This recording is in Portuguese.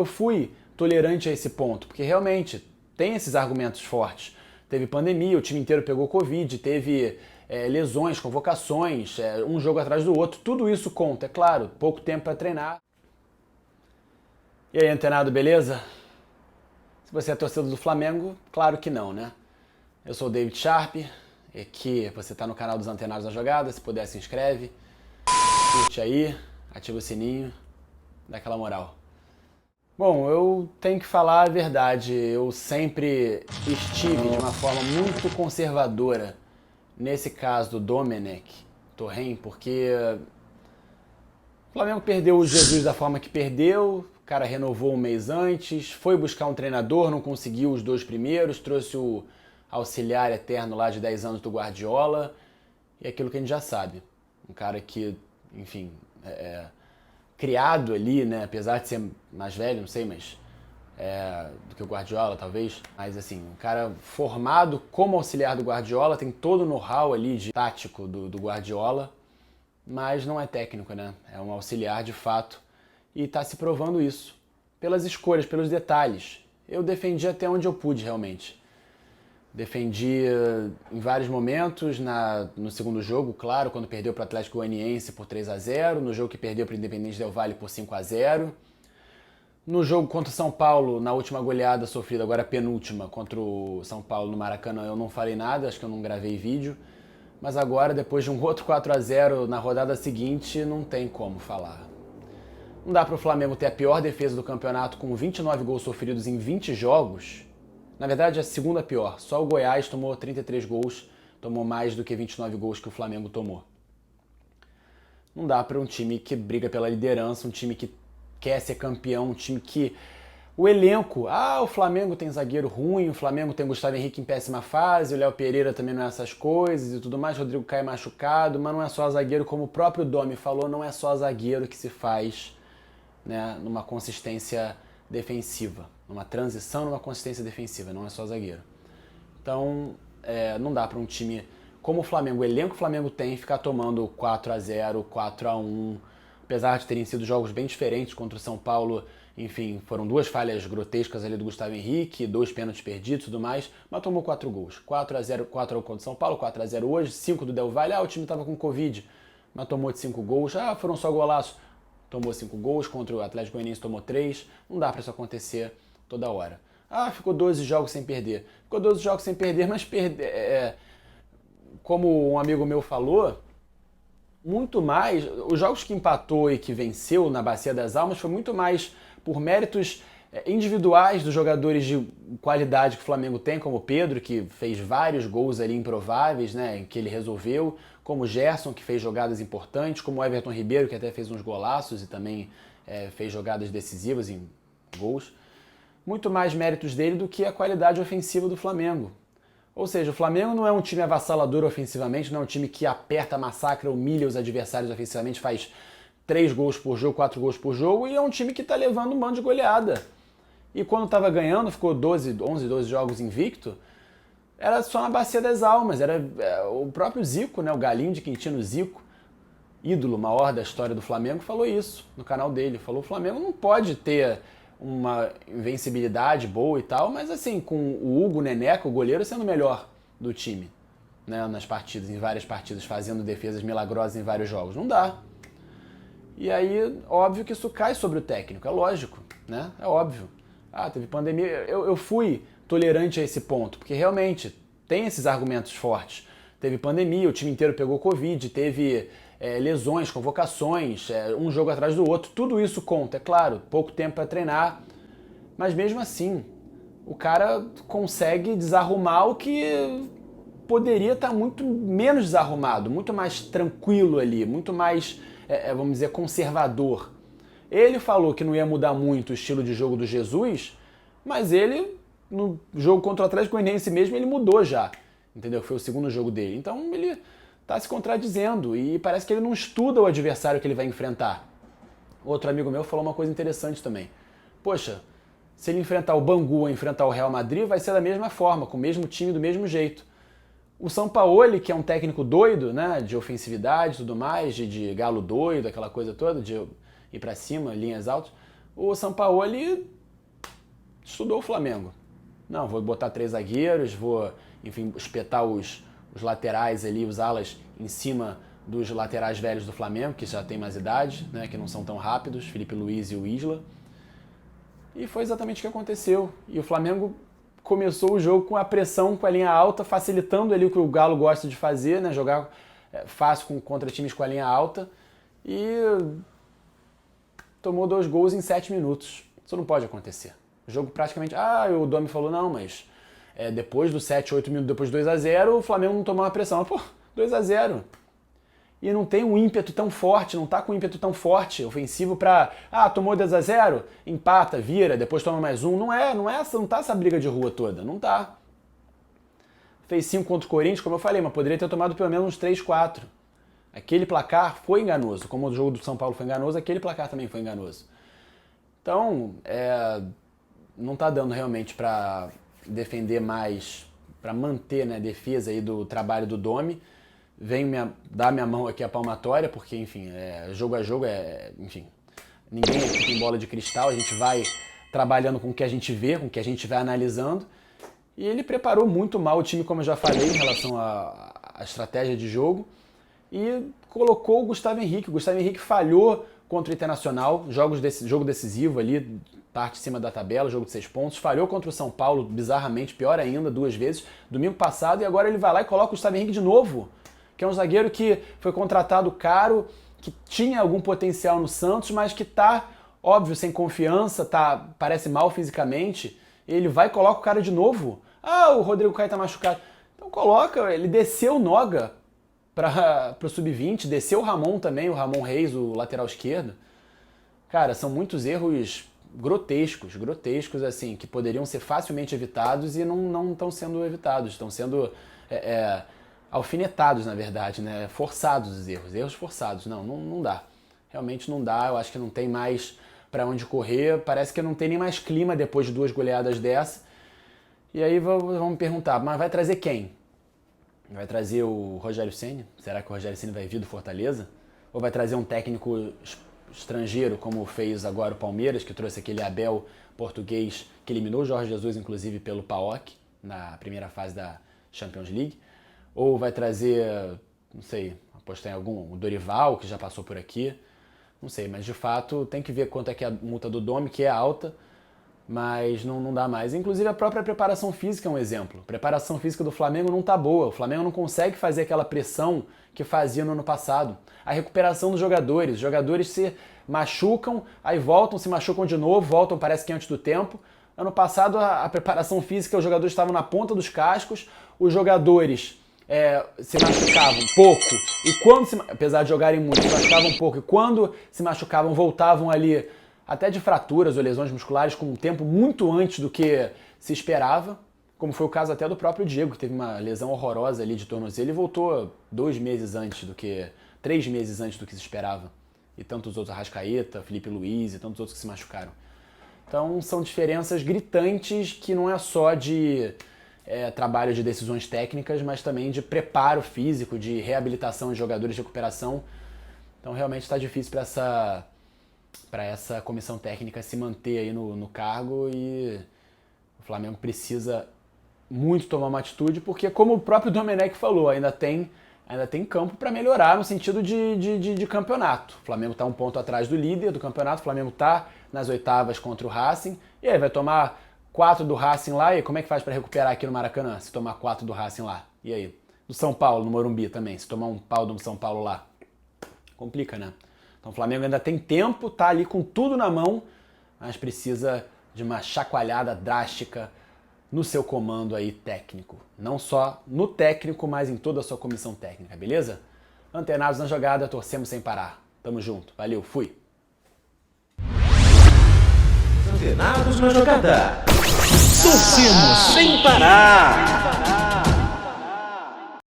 eu fui tolerante a esse ponto, porque realmente tem esses argumentos fortes. Teve pandemia, o time inteiro pegou Covid, teve lesões, convocações, um jogo atrás do outro, tudo isso conta, é claro, pouco tempo para treinar. E aí, antenado, beleza? Se você é torcedor do Flamengo, claro que não, né? Eu sou o David Sharp, e aqui você está no canal dos Antenados na Jogada, se puder se inscreve, curte aí, ativa o sininho, dá aquela moral. Bom, eu tenho que falar a verdade, eu sempre estive de uma forma muito conservadora nesse caso do Domenech Torrent, porque o Flamengo perdeu o Jesus da forma que perdeu, o cara renovou um mês antes, foi buscar um treinador, não conseguiu os dois primeiros, trouxe o auxiliar eterno lá de 10 anos do Guardiola, e aquilo que a gente já sabe. Um cara que, enfim, criado ali, né, apesar de ser mais velho, não sei, mas do que o Guardiola, talvez. Mas assim, um cara formado como auxiliar do Guardiola, tem todo o know-how ali de tático do Guardiola, mas não é técnico, né? É um auxiliar de fato e está se provando isso. Pelas escolhas, pelos detalhes. Eu defendi até onde eu pude, realmente. Defendi em vários momentos, no segundo jogo, claro, quando perdeu para o Atlético Goianiense por 3-0, no jogo que perdeu para o Independente Del Valle por 5-0, no jogo contra o São Paulo, na última goleada sofrida, agora a penúltima, contra o São Paulo no Maracanã, eu não falei nada, acho que eu não gravei vídeo, mas agora, depois de um outro 4-0 na rodada seguinte, não tem como falar. Não dá para o Flamengo ter a pior defesa do campeonato com 29 gols sofridos em 20 jogos. Na verdade, a segunda pior. Só o Goiás tomou 33 gols, tomou mais do que 29 gols que o Flamengo tomou. Não dá para um time que briga pela liderança, um time que quer ser campeão, um time que... O elenco, o Flamengo tem zagueiro ruim, o Flamengo tem Gustavo Henrique em péssima fase, o Léo Pereira também não é essas coisas e tudo mais, Rodrigo Caio machucado, mas não é só zagueiro, como o próprio Domi falou, não é só zagueiro que se faz, né, numa consistência defensiva, numa transição, numa consistência defensiva, não é só zagueiro. Então, não dá para um time como o Flamengo, o elenco que o Flamengo tem, ficar tomando 4-0, 4-1, apesar de terem sido jogos bem diferentes contra o São Paulo, enfim, foram duas falhas grotescas ali do Gustavo Henrique, 2 pênaltis perdidos e tudo mais, mas tomou 4 gols. 4-0, 4 contra o São Paulo, 4-0 hoje, 5 do Del Valle, o time estava com Covid, mas tomou de 5 gols, foram só golaços. Tomou 5 gols, contra o Atlético Goianiense tomou 3, não dá para isso acontecer toda hora. Ficou 12 jogos sem perder. Ficou 12 jogos sem perder, mas como um amigo meu falou, muito mais, os jogos que empatou e que venceu na Bacia das Almas foi muito mais por méritos individuais dos jogadores de qualidade que o Flamengo tem, como o Pedro, que fez vários gols ali improváveis, né, que ele resolveu, como o Gerson, que fez jogadas importantes, como o Everton Ribeiro, que até fez uns golaços e também fez jogadas decisivas em gols. Muito mais méritos dele do que a qualidade ofensiva do Flamengo. Ou seja, o Flamengo não é um time avassalador ofensivamente, não é um time que aperta, massacra, humilha os adversários ofensivamente, faz 3 gols por jogo, 4 gols por jogo, e é um time que está levando um bando de goleada. E quando estava ganhando, ficou 11, 12 jogos invicto, era só na Bacia das Almas, era o próprio Zico, né, o Galinho de Quintino Zico, ídolo maior da história do Flamengo, falou isso no canal dele. Falou: o Flamengo não pode ter uma invencibilidade boa e tal, mas assim, com o Hugo Neneca, o goleiro, sendo o melhor do time, né, nas partidas, em várias partidas, fazendo defesas milagrosas em vários jogos. Não dá. E aí, óbvio que isso cai sobre o técnico, é lógico, né? É óbvio. Teve pandemia. Eu fui tolerante a esse ponto, porque realmente tem esses argumentos fortes. Teve pandemia, o time inteiro pegou Covid, teve lesões, convocações, um jogo atrás do outro, tudo isso conta, é claro, pouco tempo para treinar, mas mesmo assim, o cara consegue desarrumar o que poderia estar muito menos desarrumado, muito mais tranquilo ali, muito mais, vamos dizer, conservador. Ele falou que não ia mudar muito o estilo de jogo do Jesus, mas ele, no jogo contra o Atlético Goianiense mesmo, ele mudou já, entendeu? Foi o segundo jogo dele. Então ele tá se contradizendo e parece que ele não estuda o adversário que ele vai enfrentar. Outro amigo meu falou uma coisa interessante também. Poxa, se ele enfrentar o Bangu ou enfrentar o Real Madrid, vai ser da mesma forma, com o mesmo time, do mesmo jeito. O Sampaoli, que é um técnico doido, né, de ofensividade e tudo mais, de galo doido, aquela coisa toda, de ir pra cima, linhas altas. o Sampaoli estudou o Flamengo. Não, vou botar 3 zagueiros, vou, enfim, espetar os laterais ali, os alas em cima dos laterais velhos do Flamengo, que já tem mais idade, né, que não são tão rápidos, Felipe Luiz e o Isla. E foi exatamente o que aconteceu. E o Flamengo começou o jogo com a pressão, com a linha alta, facilitando ali o que o Galo gosta de fazer, né, jogar fácil contra times com a linha alta. E tomou 2 gols em 7 minutos. Isso não pode acontecer. O jogo praticamente... o Domi falou, não, mas depois dos 7, 8 minutos, depois de 2-0, o Flamengo não tomou uma pressão. Pô, 2-0. E não tem um ímpeto tão forte, não tá com um ímpeto tão forte, ofensivo pra... tomou 2-0, empata, vira, depois toma mais um. Não tá essa briga de rua toda, não tá. Fez 5 contra o Corinthians, como eu falei, mas poderia ter tomado pelo menos uns 3, 4. Aquele placar foi enganoso. Como o jogo do São Paulo foi enganoso, aquele placar também foi enganoso. Então, não tá dando realmente pra defender mais, pra manter, né, a defesa aí do trabalho do Domi. Venho dar minha mão aqui à palmatória, porque, enfim, jogo a jogo, enfim, ninguém aqui tem bola de cristal, a gente vai trabalhando com o que a gente vê, com o que a gente vai analisando. E ele preparou muito mal o time, como eu já falei, em relação à estratégia de jogo. E colocou o Gustavo Henrique. O Gustavo Henrique falhou contra o Internacional, jogo decisivo ali, parte de cima da tabela, jogo de 6 pontos. Falhou contra o São Paulo, bizarramente, pior ainda, 2 vezes, domingo passado. E agora ele vai lá e coloca o Gustavo Henrique de novo, que é um zagueiro que foi contratado caro, que tinha algum potencial no Santos, mas que tá, óbvio, sem confiança, parece mal fisicamente. Ele vai e coloca o cara de novo. O Rodrigo Caio tá machucado. Então coloca, ele desceu o Noga para o Sub-20, desceu o Ramon também, o Ramon Reis, o lateral esquerdo. Cara, são muitos erros grotescos, assim, que poderiam ser facilmente evitados e não estão sendo evitados, estão sendo alfinetados, na verdade, né? Forçados os erros forçados. Não dá. Realmente não dá, eu acho que não tem mais para onde correr, parece que não tem nem mais clima depois de 2 goleadas dessa. E aí vamos me perguntar, mas vai trazer quem? Vai trazer o Rogério Ceni? Será que o Rogério Ceni vai vir do Fortaleza? Ou vai trazer um técnico estrangeiro, como fez agora o Palmeiras, que trouxe aquele Abel português, que eliminou o Jorge Jesus, inclusive, pelo PAOK, na primeira fase da Champions League? Ou vai trazer, não sei, apostar em o Dorival, que já passou por aqui? Não sei, mas de fato tem que ver quanto é que é a multa do Domi, que é alta, mas não dá mais. Inclusive a própria preparação física é um exemplo. A preparação física do Flamengo não tá boa. O Flamengo não consegue fazer aquela pressão que fazia no ano passado. A recuperação dos jogadores. Os jogadores se machucam, aí voltam, se machucam de novo, voltam, parece que antes do tempo. Ano passado a preparação física, os jogadores estavam na ponta dos cascos, os jogadores se machucavam pouco, e quando apesar de jogarem muito, se machucavam pouco, e quando se machucavam, voltavam ali até de fraturas ou lesões musculares com um tempo muito antes do que se esperava, como foi o caso até do próprio Diego, que teve uma lesão horrorosa ali de tornozelo e voltou 3 meses antes do que se esperava. E tantos outros, Arrascaeta, Felipe Luiz e tantos outros que se machucaram. Então são diferenças gritantes que não é só de trabalho de decisões técnicas, mas também de preparo físico, de reabilitação de jogadores, de recuperação. Então realmente está difícil para essa comissão técnica se manter aí no cargo, e o Flamengo precisa muito tomar uma atitude, porque como o próprio Domenech falou, ainda tem campo para melhorar no sentido de campeonato. O Flamengo está 1 ponto atrás do líder do campeonato, o Flamengo está nas oitavas contra o Racing, e aí vai tomar 4 do Racing lá, e como é que faz para recuperar aqui no Maracanã, se tomar 4 do Racing lá? E aí? Do São Paulo, no Morumbi também, se tomar um pau do São Paulo lá? Complica, né? Então o Flamengo ainda tem tempo, tá ali com tudo na mão, mas precisa de uma chacoalhada drástica no seu comando aí técnico. Não só no técnico, mas em toda a sua comissão técnica, beleza? Antenados na jogada, torcemos sem parar. Tamo junto, valeu, fui! Antenados na jogada. Torcemos sem parar.